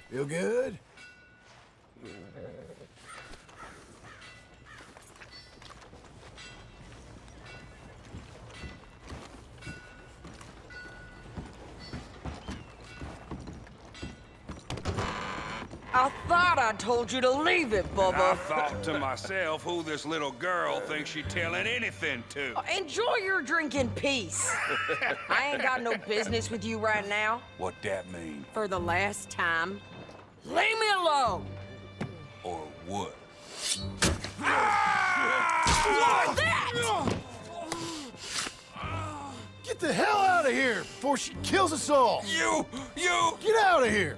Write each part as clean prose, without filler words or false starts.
Feel good? I thought I told you to leave it, Bubba. I thought to myself who this little girl thinks she's telling anything to. Enjoy your drink in peace. I ain't got no business with you right now. What that mean? For the last time, leave me alone. Or what? Like that! Get the hell out of here before she kills us all! You! Get out of here!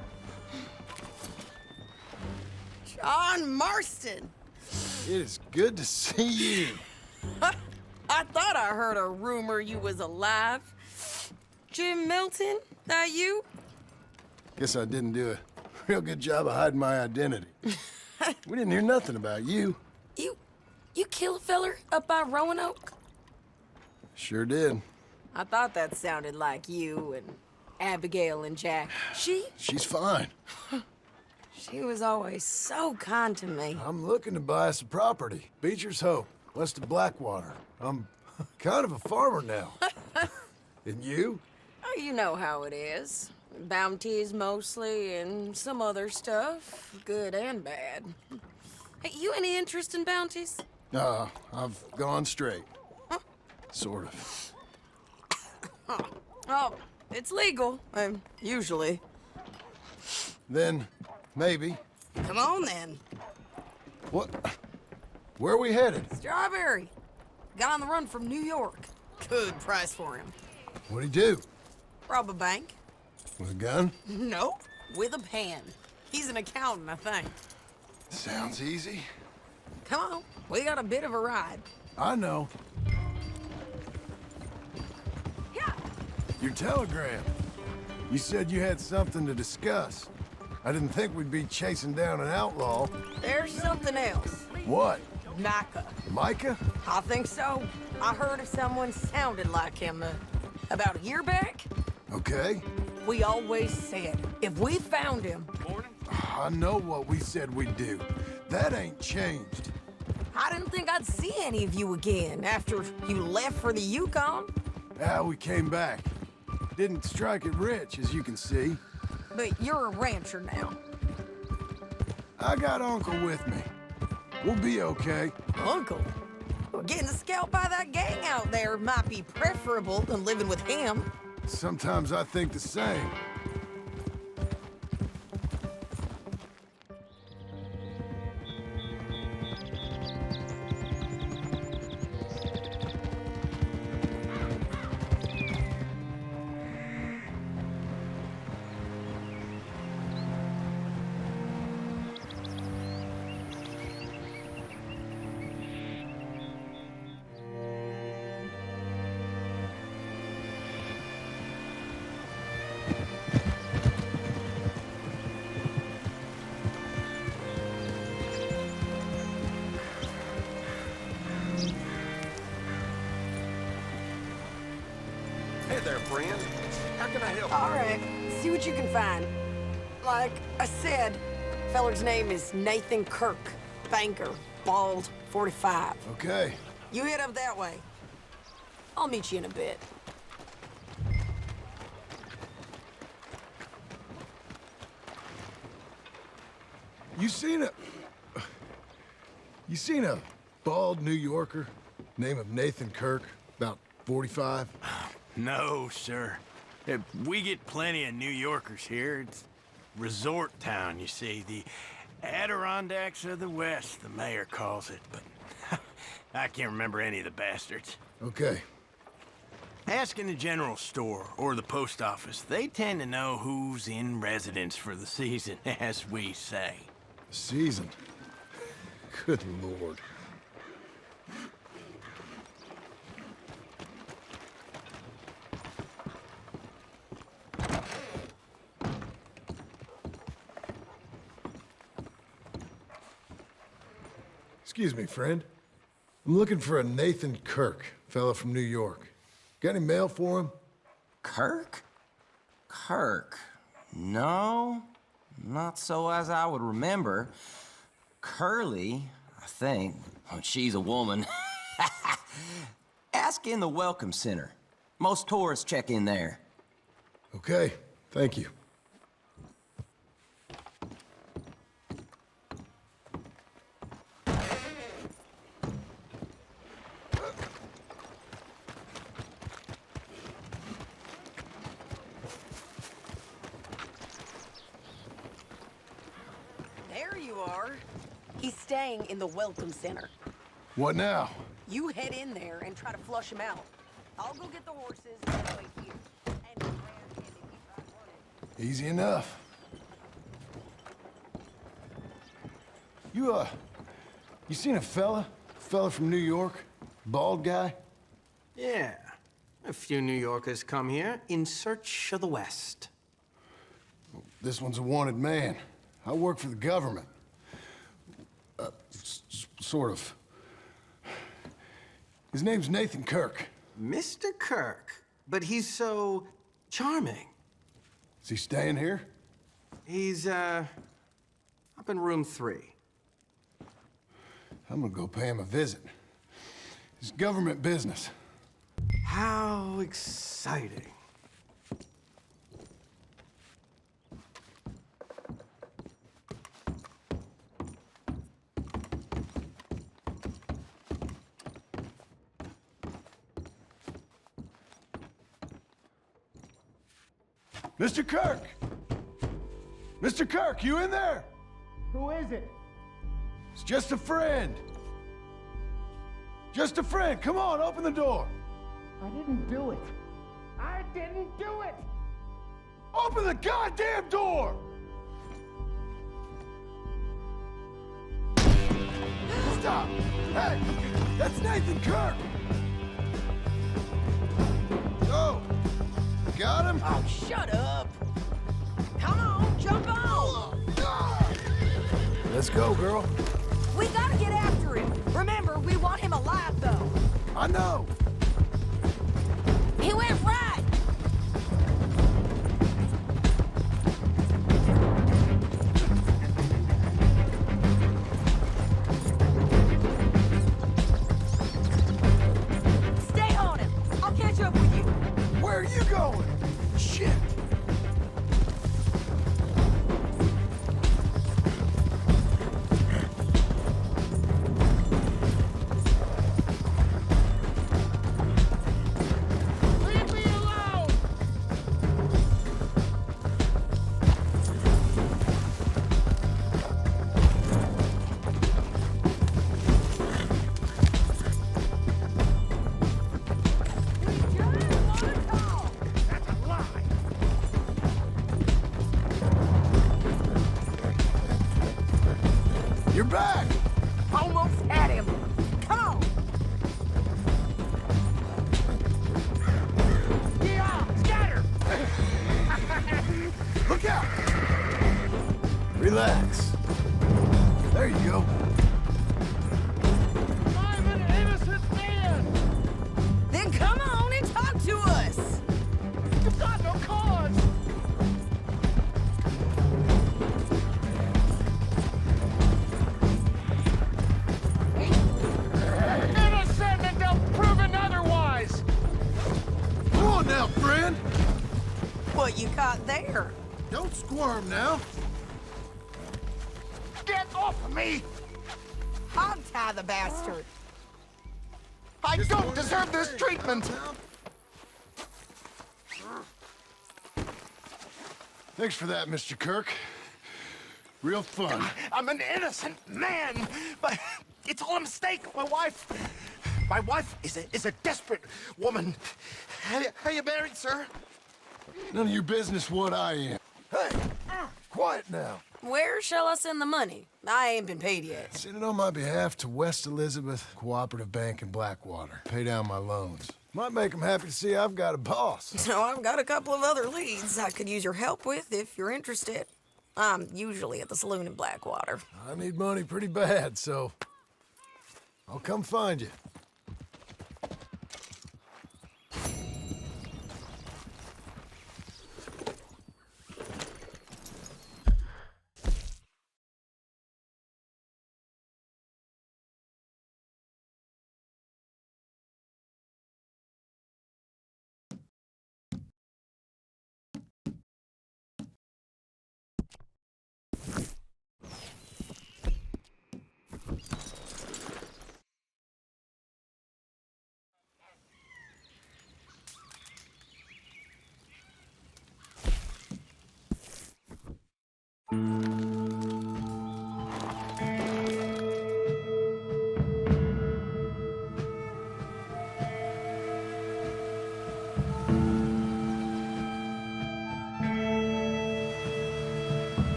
John Marston. It is good to see you. I thought I heard a rumor you was alive. Jim Milton, that you? Guess I didn't do a real good job of hiding my identity. We didn't hear nothing about you. You kill a feller up by Roanoke? Sure did. I thought that sounded like you and Abigail and Jack. She's fine. She was always so kind to me. I'm looking to buy us a property. Beecher's Hope, west of Blackwater. I'm kind of a farmer now. And you? Oh, you know how it is. Bounties mostly, and some other stuff, good and bad. Hey, you any interest in bounties? I've gone straight. Sort of. Oh, it's legal, usually. Then, maybe. Come on, then. What? Where are we headed? Strawberry. Got on the run from New York. Good price for him. What'd he do? Rob a bank? With a gun? Nope, with a pen. He's an accountant, I think. Sounds easy. Come on, we got a bit of a ride. I know. Yeah. Your telegram. You said you had something to discuss. I didn't think we'd be chasing down an outlaw. There's something else. What? Micah. Micah? I think so. I heard of someone sounded like him about a year back. Okay. We always said, if we found him... I know what we said we'd do. That ain't changed. I didn't think I'd see any of you again after you left for the Yukon. Ah, we came back. Didn't strike it rich, as you can see. But you're a rancher now. I got Uncle with me. We'll be okay. Uncle? Well, getting scalped by that gang out there might be preferable than living with him. Sometimes I think the same. Hey there, friend. How can I help you? All right, see what you can find. Like I said, feller's name is Nathan Kirk. Banker, bald, 45. Okay. You head up that way. I'll meet you in a bit. You seen a bald New Yorker, name of Nathan Kirk, about 45? No, sir. We get plenty of New Yorkers here. It's resort town, you see. The Adirondacks of the West, the mayor calls it, but I can't remember any of the bastards. Okay. Ask in the general store or the post office. They tend to know who's in residence for the season, as we say. Season. Good Lord. Excuse me, friend. I'm looking for a Nathan Kirk, fella from New York. Got any mail for him? Kirk? Kirk? No. Not so as I would remember. Curly, I think. Oh, she's a woman. Ask in the Welcome Center. Most tourists check in there. Okay, thank you. There you are. He's staying in the Welcome Center. What now? You head in there and try to flush him out. I'll go get the horses and wait here. And your hand candy keep right running. Easy enough. You seen a fella? Fella from New York? Bald guy? Yeah. A few New Yorkers come here in search of the West. This one's a wanted man. I work for the government. Sort of. His name's Nathan Kirk. Mr. Kirk, but he's so charming. Is he staying here? He's, up in room 3. I'm gonna go pay him a visit. It's government business. How exciting. Mr. Kirk! Mr. Kirk, you in there? Who is it? It's just a friend. Just a friend. Come on, open the door. I didn't do it. I didn't do it! Open the goddamn door! Stop! Hey, that's Nathan Kirk! Go! Got him? Oh, shut up. Come on, jump on. Let's go, girl. We gotta get after him. Remember, we want him alive, though. I know. He went right. Stay on him. I'll catch up with you. Where are you going? Shit. Leave me alone! That's a lie! You're back. Almost had him. Come on. Yeah, scatter! Look out. Relax. There you go. I'm an innocent man! Then come on and talk to us. You've got no cause! Innocent until proven otherwise! Come on now, friend. What you caught there? Don't squirm now. Get off of me! Hog-tie the bastard. I don't deserve this treatment! Thanks for that, Mr. Kirk. Real fun. I'm an innocent man, but it's all a mistake. My wife is a desperate woman. Are you married, sir? None of your business what I am. Hey, quiet now. Where shall I send the money? I ain't been paid yet. Send it on my behalf to West Elizabeth Cooperative Bank in Blackwater. Pay down my loans. Might make them happy to see I've got a boss. So I've got a couple of other leads I could use your help with if you're interested. I'm usually at the saloon in Blackwater. I need money pretty bad, so I'll come find you.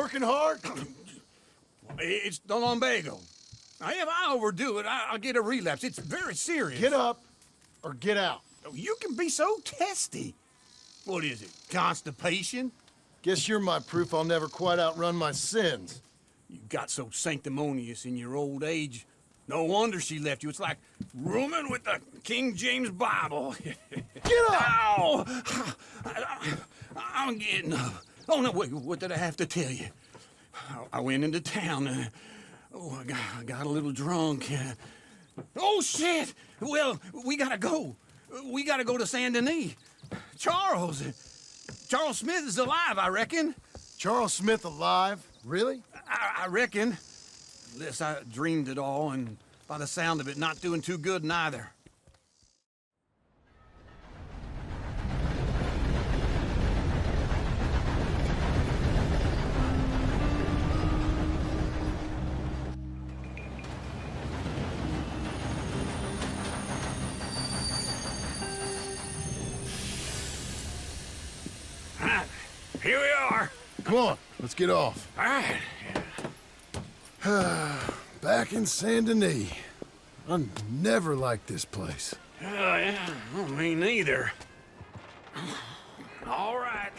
Working hard? It's the lumbago. Now, if I overdo it, I'll get a relapse. It's very serious. Get up or get out. You can be so testy. What is it, constipation? Guess you're my proof I'll never quite outrun my sins. You got so sanctimonious in your old age. No wonder she left you. It's like rooming with the King James Bible. Get up! Ow! I'm getting up. Oh, no, wait, what did I have to tell you? I went into town. I got a little drunk. Oh, shit! Well, we gotta go. We gotta go to Saint Denis. Charles Smith is alive, I reckon. Charles Smith alive? Really? I reckon. Unless I dreamed it all, and by the sound of it, not doing too good neither. Here we are. Come on, let's get off. All right. Back in Saint Denis. I never liked this place. Yeah, well, me neither. All right.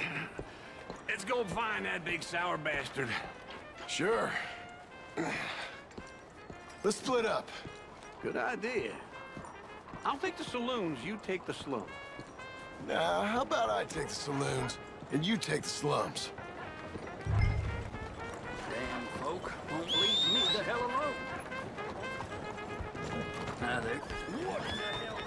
Let's go find that big sour bastard. Sure. Let's split up. Good idea. I'll take the saloons, you take the slum. Now, how about I take the saloons and you take the slums? Damn folk won't leave me the hell alone. Now there. What the hell?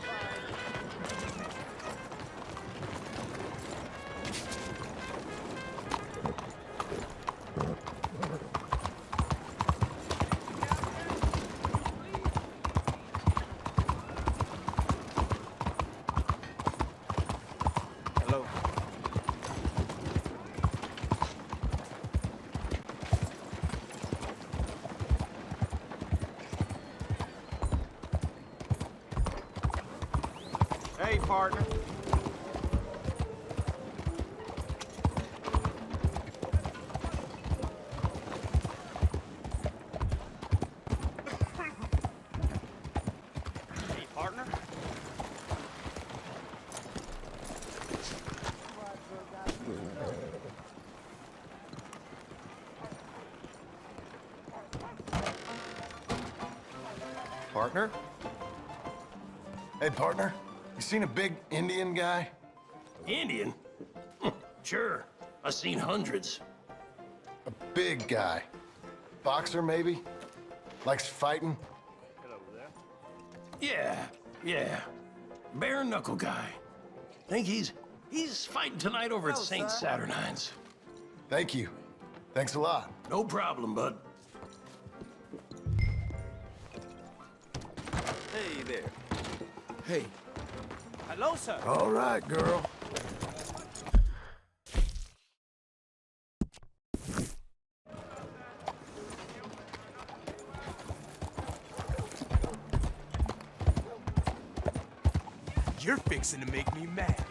Hello. Hey, partner. Hey, partner. Partner? Hey, partner. You seen a big Indian guy? Indian? Sure. I've seen hundreds. A big guy. Boxer, maybe? Likes fighting? Yeah. Bare knuckle guy. Think he's fighting tonight over at St. Saturnine's. Thank you. Thanks a lot. No problem, bud. Hey there. Hey. Hello, sir. All right, girl. You're fixing to make me mad.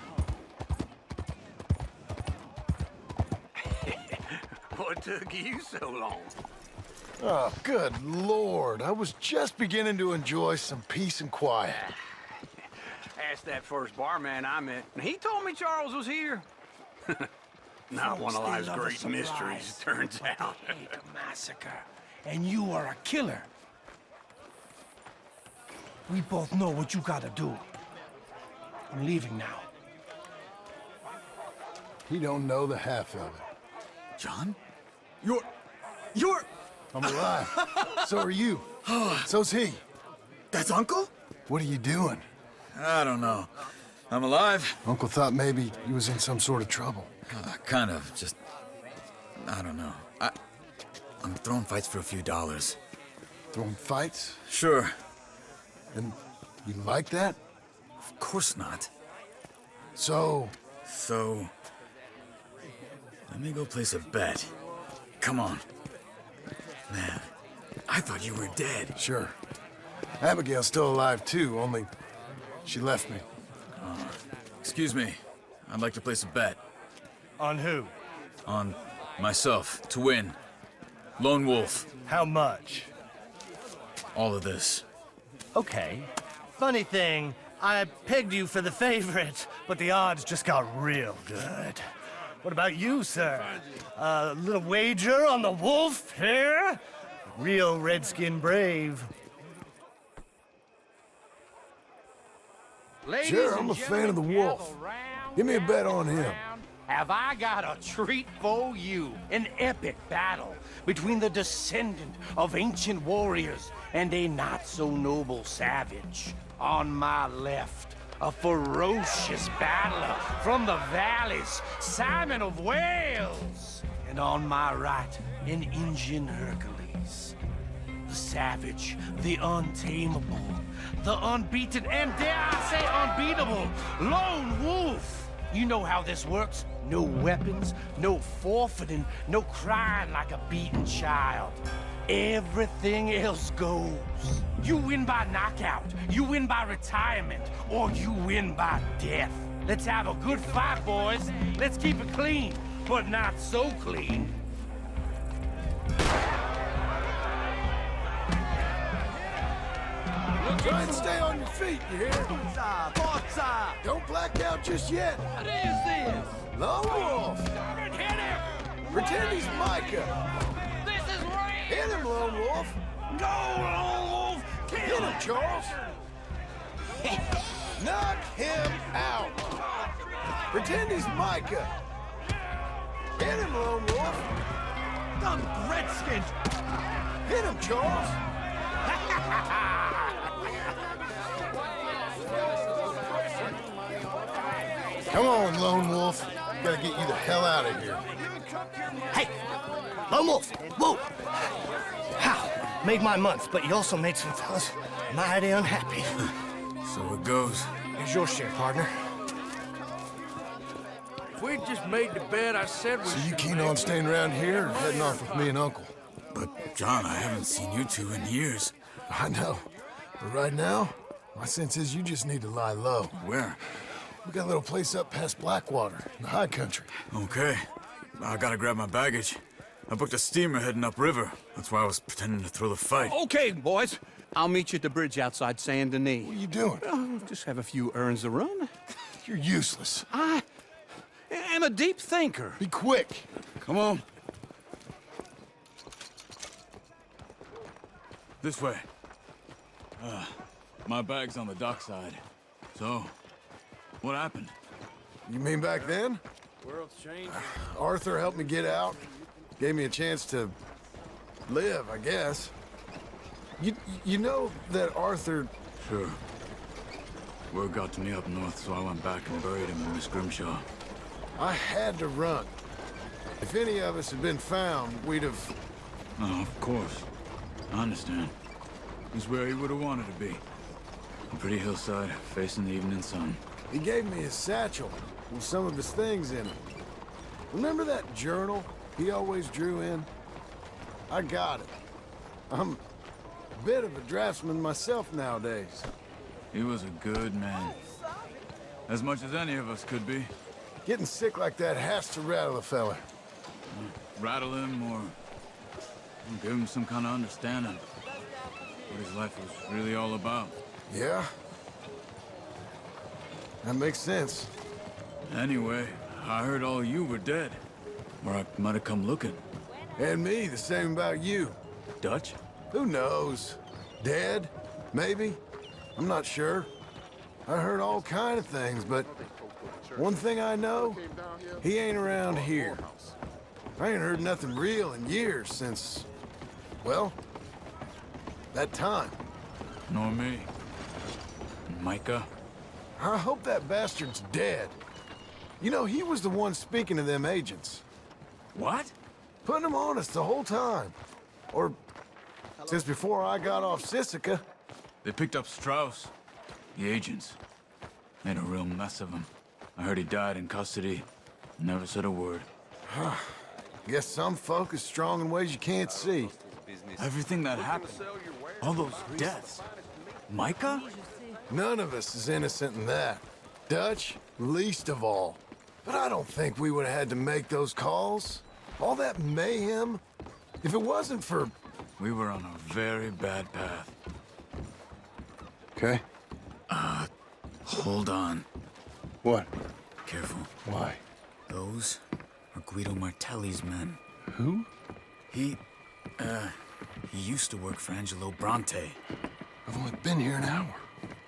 What took you so long? Oh, good Lord. I was just beginning to enjoy some peace and quiet. Asked that first barman I met, and he told me Charles was here. Not one of life's great mysteries, turns out. Hate a massacre, and you are a killer. We both know what you gotta do. I'm leaving now. He don't know the half of it. John? You're... I'm alive. So are you. So's he. That's Uncle? What are you doing? I don't know. I'm alive. Uncle thought maybe he was in some sort of trouble. Kind of. Just... I don't know. I'm throwing fights for a few dollars. Throwing fights? Sure. And you like that? Of course not. So... So... Let me go place a bet. Come on. Man, I thought you were dead. Sure. Abigail's still alive too, only she left me. Excuse me. I'd like to place a bet. On who? On Myself, to win. Lone Wolf. How much? All of this. Okay. Funny thing, I pegged you for the favorite, but the odds just got real good. What about you, sir? A little wager on the wolf here? Real redskin brave. Sure, I'm a fan of the wolf. Give me a bet on him. Have I got a treat for you? An epic battle between the descendant of ancient warriors and a not-so-noble savage. On my left, a ferocious battler from the valleys, Simon of Wales. And on my right, an Indian Hercules. The savage, the untamable, the unbeaten, and dare I say unbeatable, Lone Wolf. You know how this works. No weapons, no forfeiting, no crying like a beaten child. Everything else goes. You win by knockout, you win by retirement, or you win by death. Let's have a good fight, boys. Let's keep it clean, but not so clean. Try and stay on your feet, you hear? Don't black out just yet. What is this? Lone Wolf. Hit him! Pretend he's Micah. This is real! Hit him, Lone Wolf. Go, Lone Wolf! Hit him, Charles. Knock him out. Pretend he's Micah. Hit him, Lone Wolf. The Redskins! Hit him, Charles. Come on, Lone Wolf. Gotta get you the hell out of here. Hey! Lone Wolf! Whoa! How? Made my month, but you also made some fellas mighty unhappy. So it goes. Here's your share, partner. If we'd just made the bet I said we So you should keen make, on staying around here or heading off with me and Uncle? But, John, I haven't seen you two in years. I know. But right now, my sense is you just need to lie low. Where? We got a little place up past Blackwater, in the high country. Okay. I gotta grab my baggage. I booked a steamer heading upriver. That's why I was pretending to throw the fight. Okay, boys. I'll meet you at the bridge outside Saint Denis. What are you doing? Oh, just have a few errands to run. You're useless. I am a deep thinker. Be quick. Come on. This way. My bag's on the dockside. So, what happened? You mean back then? World's changing. Arthur helped me get out. Gave me a chance to live, I guess. You know that Arthur... Sure. Word got to me up north, so I went back and buried him in Miss Grimshaw. I had to run. If any of us had been found, we'd have... Oh, of course. I understand. He's where he would have wanted to be. A pretty hillside, facing the evening sun. He gave me his satchel with some of his things in it. Remember that journal he always drew in? I got it. I'm a bit of a draftsman myself nowadays. He was a good man. As much as any of us could be. Getting sick like that has to rattle a fella. Rattle him or give him some kind of understanding. What his life was really all about. Yeah? That makes sense. Anyway, I heard all you were dead. Or I might have come looking. And me, the same about you. Dutch? Who knows? Dead? Maybe? I'm not sure. I heard all kind of things, but one thing I know, he ain't around here. I ain't heard nothing real in years since, well, that time. Nor me. Micah? I hope that bastard's dead. You know, he was the one speaking to them agents. What? Putting them on us the whole time. Or since before I got off Sisika. They picked up Strauss. The agents. Made a real mess of him. I heard he died in custody. Never said a word. Guess some folk is strong in ways you can't see. Everything that happened. All those deaths. Micah? None of us is innocent in that. Dutch, least of all. But I don't think we would have had to make those calls. All that mayhem? If it wasn't for... We were on a very bad path. Okay. Hold on. What? Careful. Why? Those are Guido Martelli's men. Who? He used to work for Angelo Bronte. I've only been here an hour.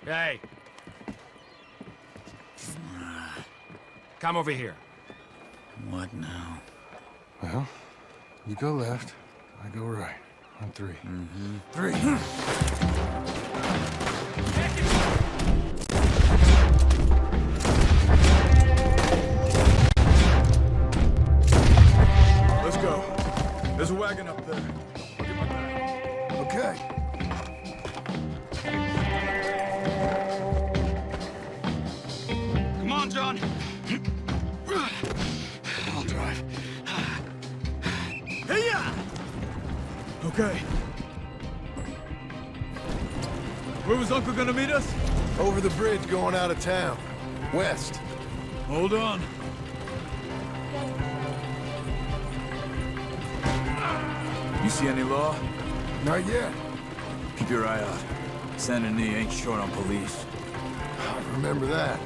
Hey. Come over here. What now? Well, you go left, I go right. On three. Mm-hmm. Three. Let's go. There's a wagon up there. I'll get my bag. Okay. Come on, John. I'll drive. Hey-ya! Okay. Where was Uncle gonna meet us? Over the bridge going out of town. West. Hold on. You see any law? Not yet. Keep your eye out. Saint Denis ain't short on police. I remember that.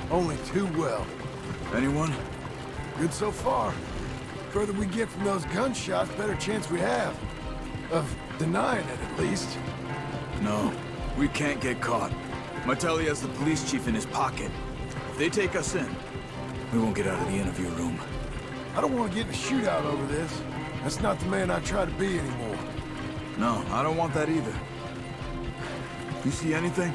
Only too well. Anyone? Good so far. Further we get from those gunshots, better chance we have. Of denying it, at least. No. We can't get caught. Martelli has the police chief in his pocket. If they take us in, we won't get out of the interview room. I don't want to get in a shootout over this. That's not the man I try to be anymore. No, I don't want that either. You see anything?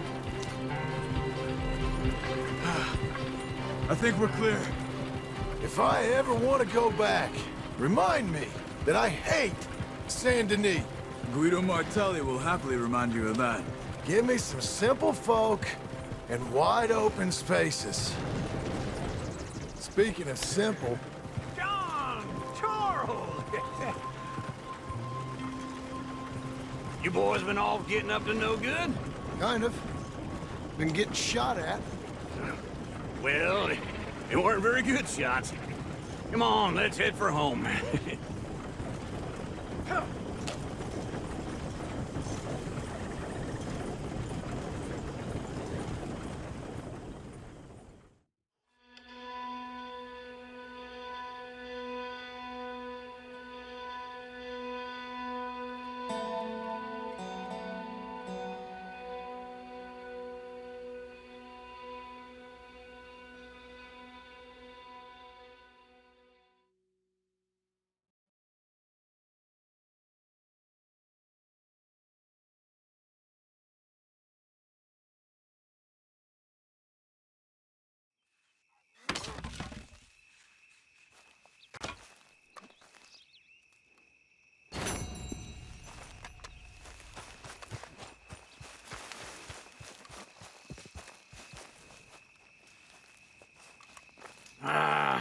I think we're clear. If I ever want to go back, remind me that I hate Saint Denis. Guido Martelli will happily remind you of that. Give me some simple folk and wide open spaces. Speaking of simple... John! Charles! You boys been all getting up to no good? Kind of. Been getting shot at. Well, they weren't very good shots. Come on, let's head for home.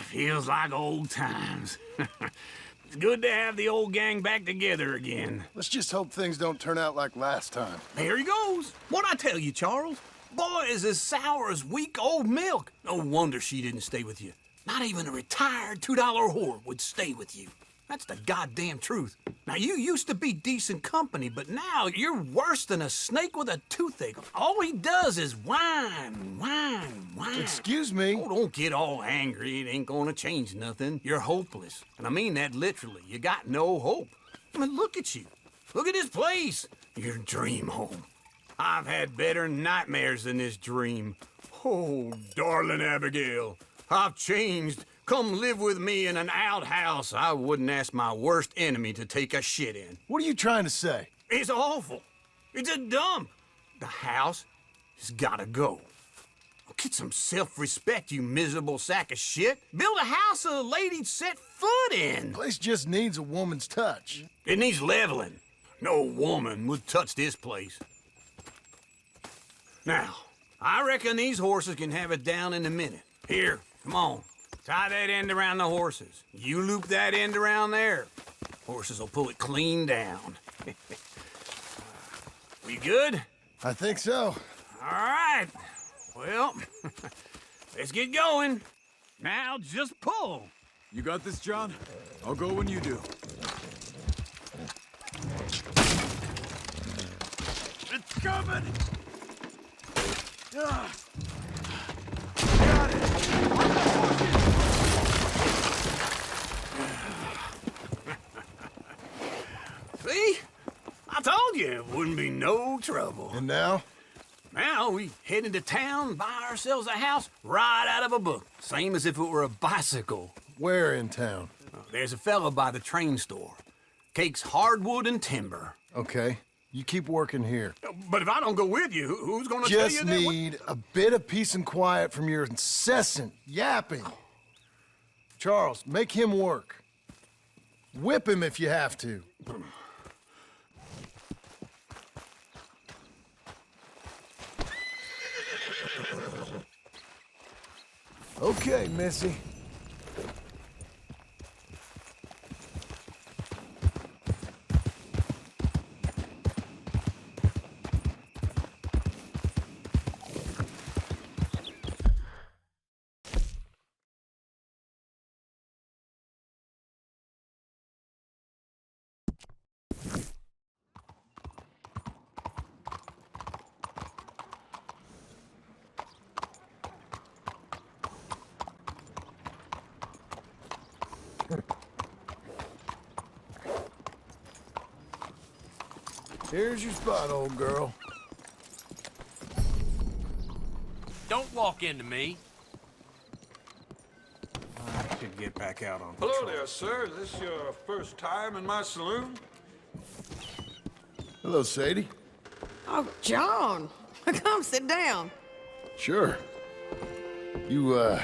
Feels like old times. It's good to have the old gang back together again. Let's just hope things don't turn out like last time. There he goes. What'd I tell you, Charles? Boy is as sour as week-old milk. No wonder she didn't stay with you. Not even a retired $2 whore would stay with you. That's the goddamn truth. Now, you used to be decent company, but now you're worse than a snake with a toothache. All he does is whine, whine, whine. Excuse me? Oh, don't get all angry. It ain't gonna change nothing. You're hopeless. And I mean that literally. You got no hope. I mean, look at you. Look at this place. Your dream home. I've had better nightmares than this dream. Oh, darling Abigail, I've changed. Come live with me in an outhouse I wouldn't ask my worst enemy to take a shit in. What are you trying to say? It's awful. It's a dump. The house has gotta go. Get some self-respect, you miserable sack of shit. Build a house a lady'd set foot in. Place just needs a woman's touch. It needs leveling. No woman would touch this place. Now, I reckon these horses can have it down in a minute. Here, come on. Tie that end around the horses. You loop that end around there. Horses will pull it clean down. We good? I think so. All right. Well, let's get going. Now just pull. You got this, John? I'll go when you do. It's coming! Ah. Got it! See? I told you it wouldn't be no trouble. And now? Now we head into town, buy ourselves a house right out of a book. Same as if it were a bicycle. Where in town? There's a fella by the train store. Cakes hardwood and timber. Okay. You keep working here. But if I don't go with you, who's gonna tell you Just that? need a bit of peace and quiet from your incessant yapping. Charles, make him work. Whip him if you have to. Okay, Missy. Here's your spot, old girl. Don't walk into me. I should get back out on Hello patrol. there, sir. Is this your first time in my saloon? Hello, Sadie. Oh, John. Come sit down. Sure. You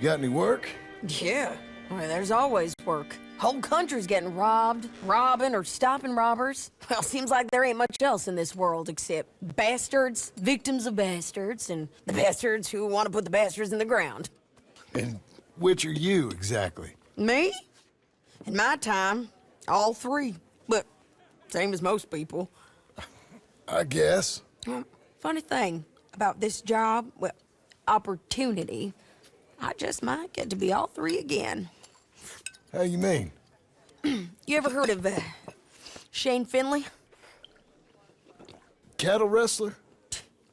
got any work? Yeah. Well, there's always work. Whole country's getting robbed, robbing, or stopping robbers. Well, seems like there ain't much else in this world except bastards, victims of bastards, and the bastards who want to put the bastards in the ground. And which are you, exactly? Me? In my time, all three. But same as most people. I guess. Well, funny thing about this job, well, opportunity, I just might get to be all three again. How you mean? You ever heard of Shane Finley? Cattle wrestler?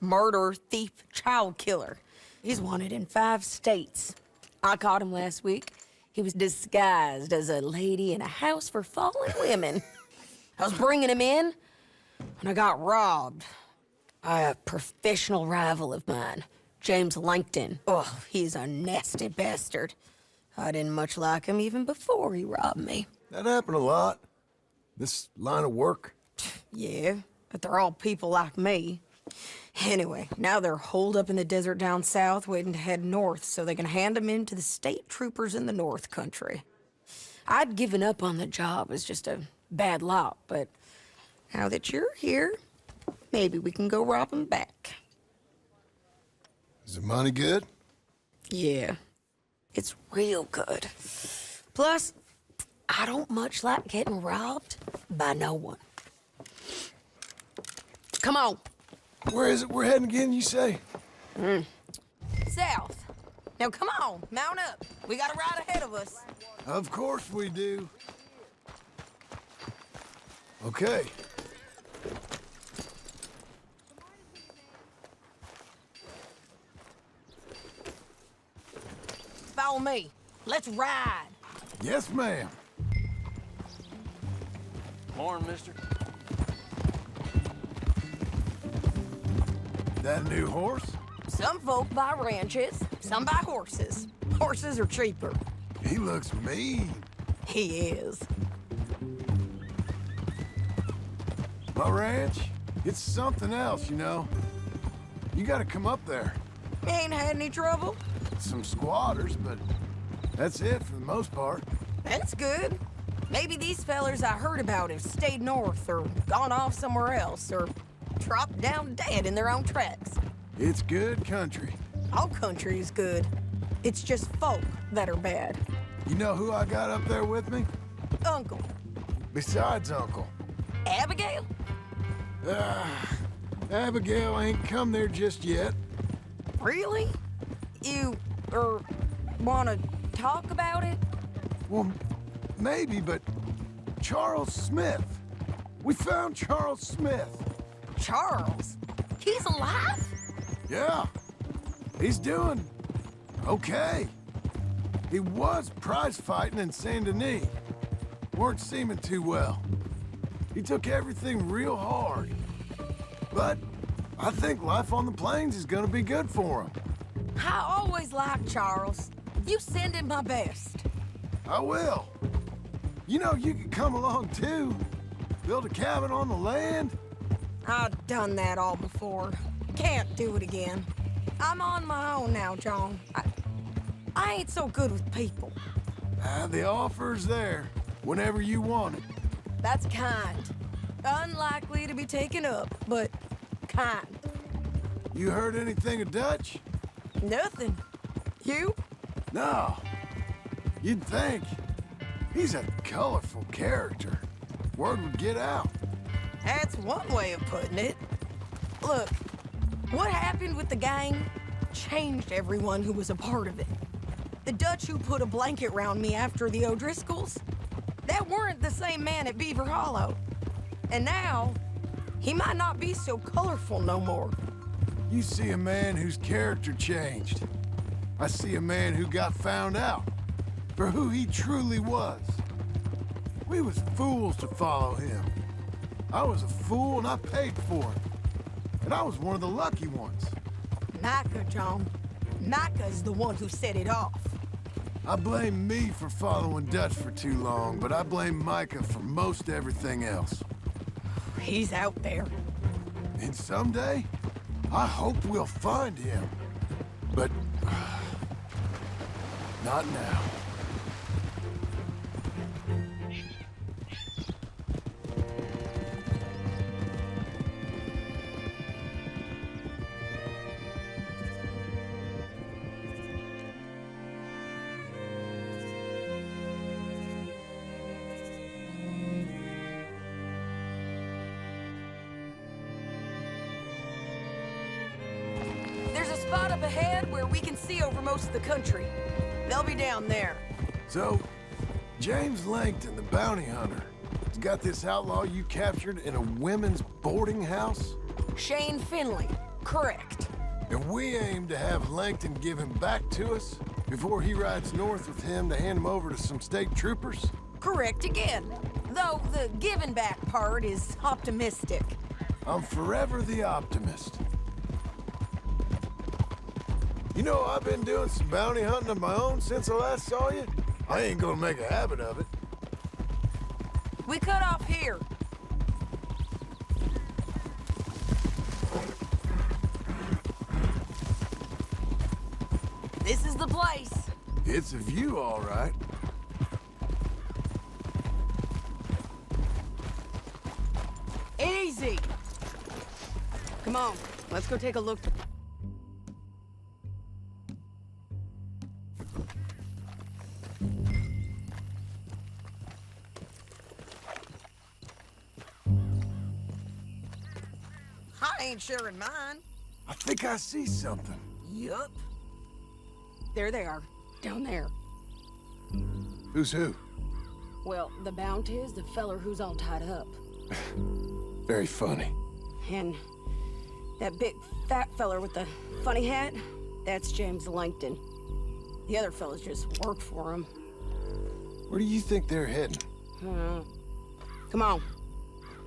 Murderer, thief, child killer. He's wanted in 5 states. I caught him last week. He was disguised as a lady in a house for fallen women. I was bringing him in, and I got robbed by a professional rival of mine, James Langton. Oh, he's a nasty bastard. I didn't much like him even before he robbed me. That happened a lot. This line of work. Yeah, but they're all people like me. Anyway, now they're holed up in the desert down south, waiting to head north so they can hand them in to the state troopers in the north country. I'd given up on the job as just a bad lot, but now that you're here, maybe we can go rob them back. Is the money good? Yeah, it's real good. Plus, I don't much like getting robbed by no one. Come on. Where is it we're heading again, you say? South. Now come on, mount up. We got a ride ahead of us. Of course we do. Okay. Follow me. Let's ride. Yes, ma'am. Morning, mister. That new horse? Some folk buy ranches, some buy horses. Horses are cheaper. He looks mean. He is. My ranch? It's something else, you know. You gotta come up there. Ain't had any trouble? Some squatters, but that's it for the most part. That's good. Maybe these fellers I heard about have stayed north or gone off somewhere else or dropped down dead in their own tracks. It's good country. All country is good. It's just folk that are bad. You know who I got up there with me? Uncle. Besides Uncle. Abigail? Abigail ain't come there just yet. Really? You, wanna talk about it? Well, maybe, but Charles Smith. We found Charles Smith. Charles? He's alive? Yeah. He's doing okay. He was prize fighting in Saint Denis. Weren't seeming too well. He took everything real hard. But I think life on the plains is gonna be good for him. I always liked Charles. You send him my best. I will. You know, you could come along too. Build a cabin on the land. I've done that all before. Can't do it again. I'm on my own now, John. I ain't so good with people. The offer's there, whenever you want it. That's kind. Unlikely to be taken up, but kind. You heard anything of Dutch? Nothing. You? No. You'd think. He's a colorful character. Word would get out. That's one way of putting it. Look, what happened with the gang changed everyone who was a part of it. The Dutch who put a blanket round me after the O'Driscolls, that weren't the same man at Beaver Hollow. And now, he might not be so colorful no more. You see a man whose character changed. I see a man who got found out for who he truly was. We was fools to follow him. I was a fool and I paid for it. And I was one of the lucky ones. Micah, John. Micah's the one who set it off. I blame me for following Dutch for too long, but I blame Micah for most everything else. He's out there. And someday, I hope we'll find him. But not now. There's a spot up ahead where we can see over most of the country. They'll be down there. So, James Langton, the bounty hunter, has got this outlaw you captured in a women's boarding house? Shane Finley, correct. And we aim to have Langton give him back to us before he rides north with him to hand him over to some state troopers? Correct again. Though the giving back part is optimistic. I'm forever the optimist. You know, I've been doing some bounty hunting of my own since I last saw you. I ain't gonna make a habit of it. We cut off here. This is the place. It's a view, all right. Easy. Come on, let's go take a look. I ain't sharing mine. I think I see something. Yup. There they are, down there. Who's who? Well, the bounty is the feller who's all tied up. Very funny. And that big fat feller with the funny hat, that's James Langton. The other fellas just work for him. Where do you think they're heading? Come on,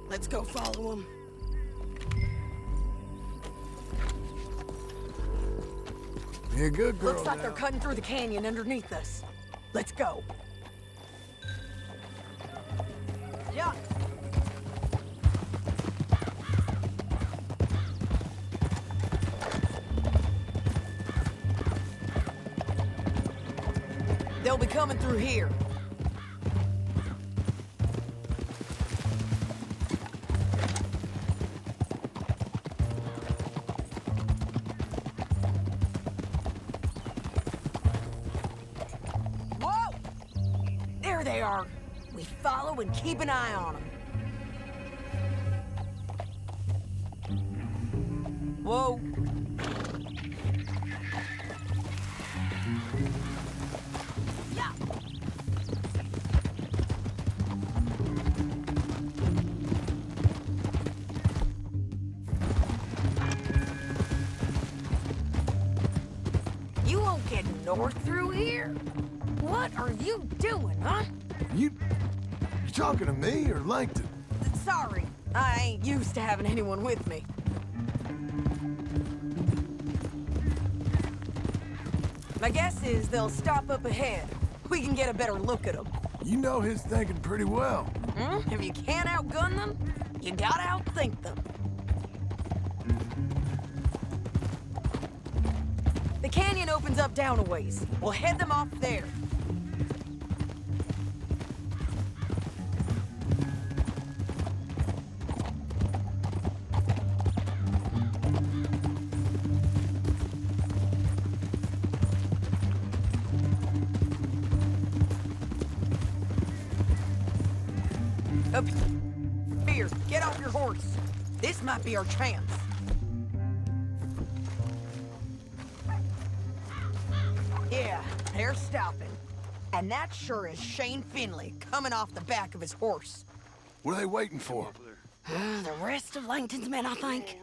let's go follow them. Be a good girl. Looks like now. they're cutting through the canyon underneath us. Let's go. Yeah. They'll be coming through here. Whoa! There they are. We follow and keep an eye on them. Whoa. North through here? What are you doing, huh? You talking to me or Langton? Sorry, I ain't used to having anyone with me. My guess is they'll stop up ahead. We can get a better look at them. You know his thinking pretty well. If you can't outgun them, you gotta outthink them. The canyon opens up down a ways. We'll head them off there. Up here, get off your horse. This might be our chance. Yeah, they're stopping. And that sure is Shane Finley coming off the back of his horse. What are they waiting for? The rest of Langton's men, I think.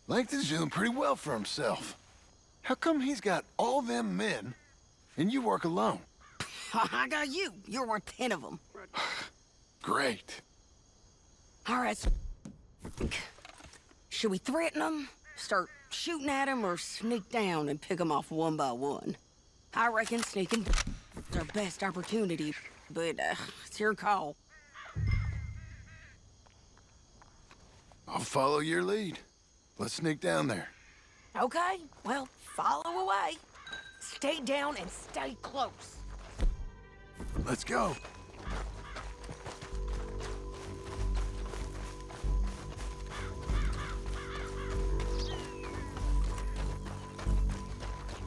Langton's doing pretty well for himself. How come he's got all them men and you work alone? I got you. You're worth 10 of them. Great. All right. Should we threaten them, start shooting at them, or sneak down and pick them off one by one? I reckon sneaking is our best opportunity, but it's your call. I'll follow your lead. Let's sneak down there. Okay, well, follow away. Stay down and stay close. Let's go.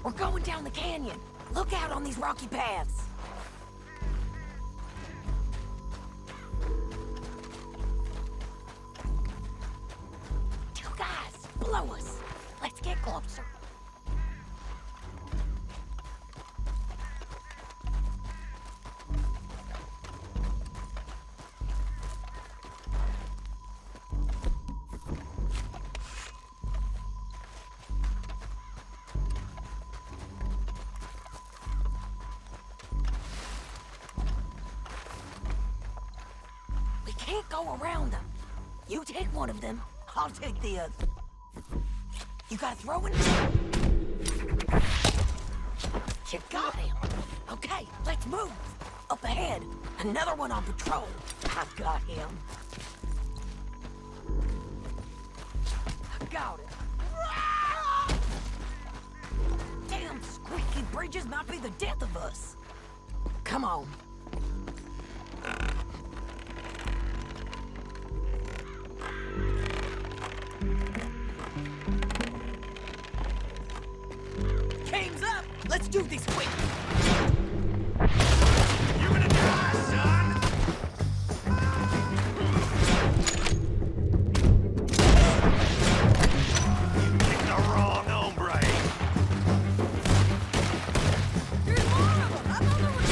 We're going down the canyon. Look out on these rocky paths. Two guys below us. Let's get closer. Can't go around them. You take one of them, I'll take the other. You got a throwing? You got him. Okay, let's move. Up ahead, another one on patrol. I've got him. I got him. Damn squeaky bridges might be the death of us. Come on. Game's up! Let's do this quick! You're gonna die, son! You picked the wrong hombre. There's more of them! I'm on the way!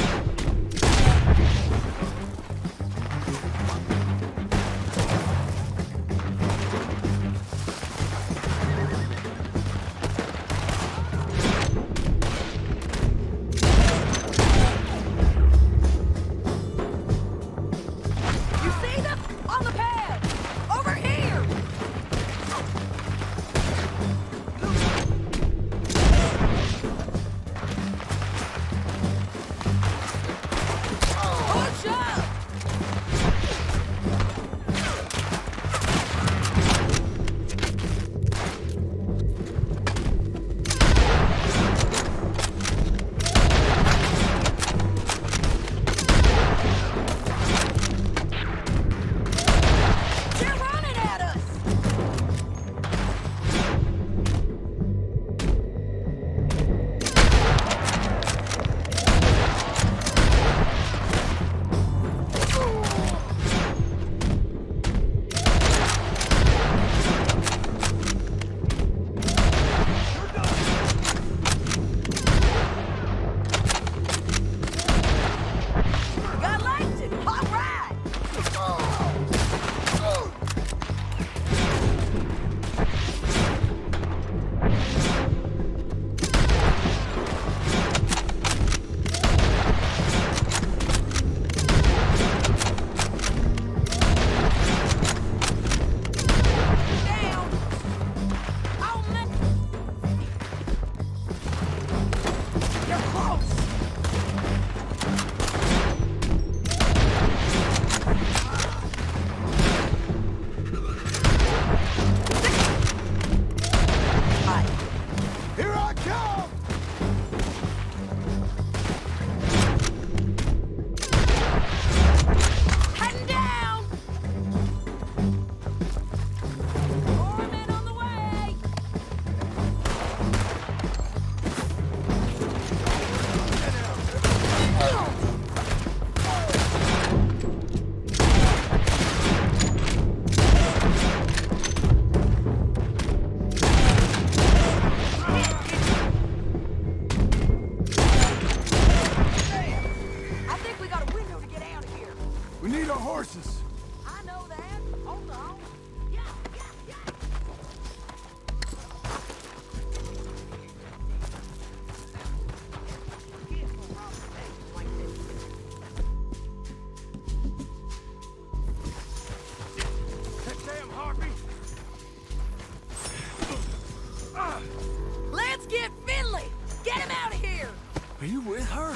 You with her?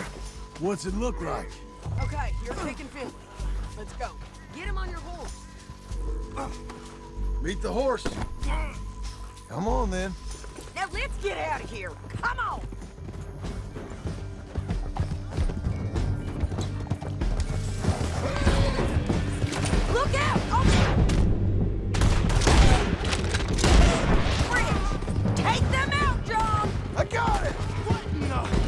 What's it look like? Okay, you're taking Finley. Let's go. Get him on your horse. Meet the horse. Come on, then. Now let's get out of here. Come on. Look out! Oh. Bridge! Take them out, John! I got it! What in the...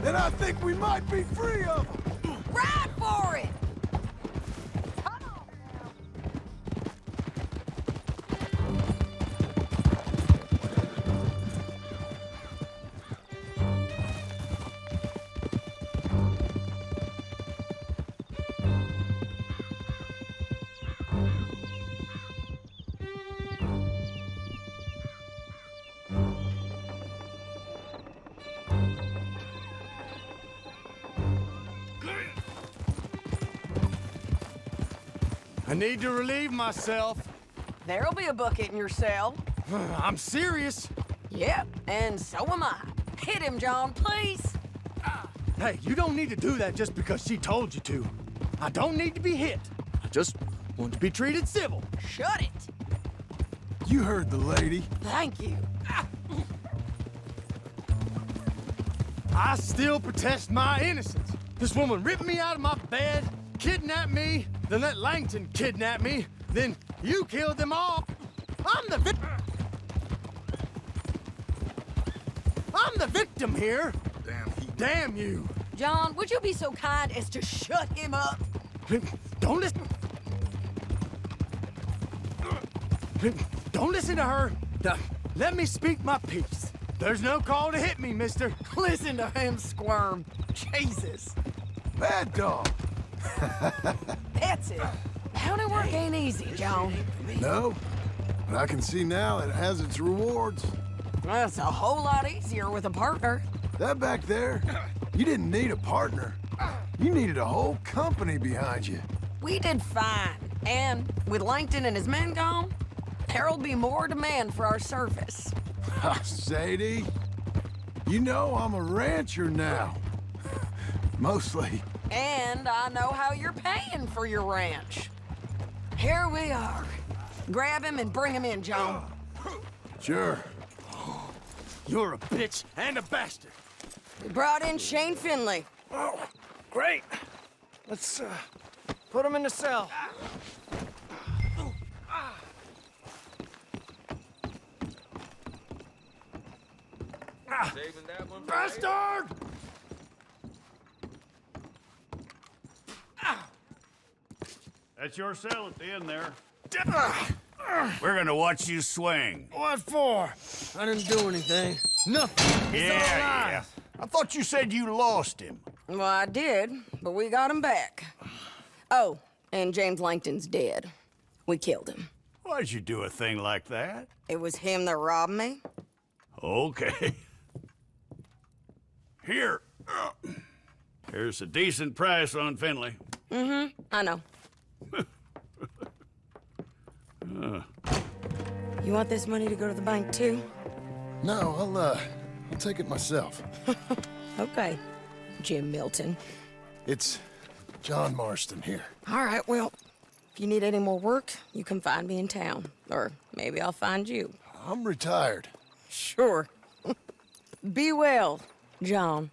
Then I think we might be free of them. Ride for it! I need to relieve myself. There'll be a bucket in your cell. I'm serious. Yep, and so am I. Hit him, John, please. Hey, you don't need to do that just because she told you to. I don't need to be hit. I just want to be treated civil. Shut it. You heard the lady. Thank you. I still protest my innocence. This woman ripped me out of my bed, kidnapped me, then let Langton kidnap me, then you killed them all. I'm the victim here. Damn you. John, would you be so kind as to shut him up? Don't listen. Don't listen to her. Let me speak my piece. There's no call to hit me, mister. Listen to him squirm. Jesus. Bad dog. That's it. Bounty work ain't easy, John. No, but I can see now it has its rewards. Well, it's a whole lot easier with a partner. That back there, you didn't need a partner. You needed a whole company behind you. We did fine. And with Langton and his men gone, there'll be more demand for our service. Sadie, you know I'm a rancher now. Mostly. And I know how you're paying for your ranch. Here we are. Grab him and bring him in, John. Sure. You're a bitch and a bastard. We brought in Shane Finley. Oh, great. Let's, put him in the cell. Saving that one, bastard! That's your cell at the end there. We're gonna watch you swing. What for? I didn't do anything. Nothing. It's all lies. I thought you said you lost him. Well, I did, but we got him back. Oh, and James Langton's dead. We killed him. Why'd you do a thing like that? It was him that robbed me. Okay. Here. Here's a decent price on Finley. Mm-hmm, I know. You want this money to go to the bank, too? No, I'll take it myself. Okay, Jim Milton. It's John Marston here. All right, well, If you need any more work, you can find me in town. Or maybe I'll find you. I'm retired. Sure. Be well, John.